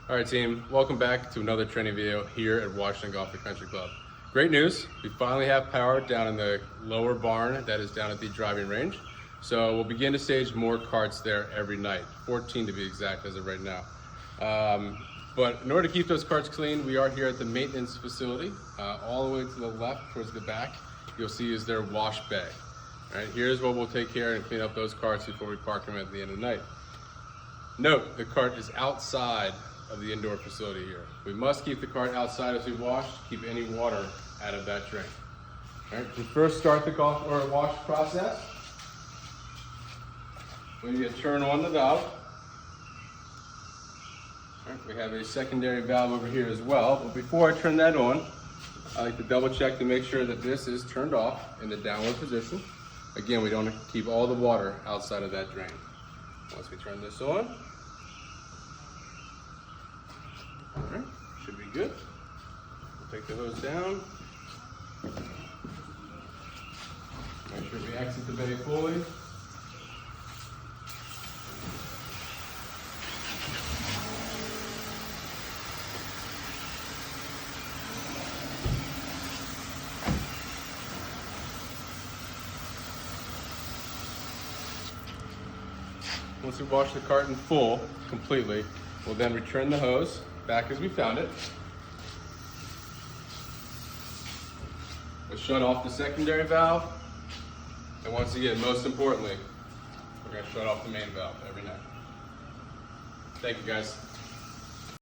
All right, team, welcome back to another training video here at Washington Golf and Country Club. Great news, we finally have power down in the lower barn that is down at the driving range. So we'll begin to stage more carts there every night, 14 to be exact as of right now. But in order to keep those carts clean, we are here at the maintenance facility. All the way to the left towards the back, you'll see is their wash bay. All right, here's what we'll take care and clean up those carts before we park them at the end of the night. Note, the cart is outside of the indoor facility here. We must keep the cart outside as we wash, keep any water out of that drain. All right, to first start the golf or wash process, we need to turn on the valve. All right, we have a secondary valve over here as well, but before I turn that on, I like to double check to make sure that this is turned off in the downward position. Again, we don't want to keep all the water outside of that drain. Once we turn this on, all right, should be good. We'll take the hose down. Make sure we exit the bay fully. Once we wash the cart in full, completely, we'll then return the hose back as we found it. We'll shut off the secondary valve. And once again, most importantly, we're going to shut off the main valve every night. Thank you, guys.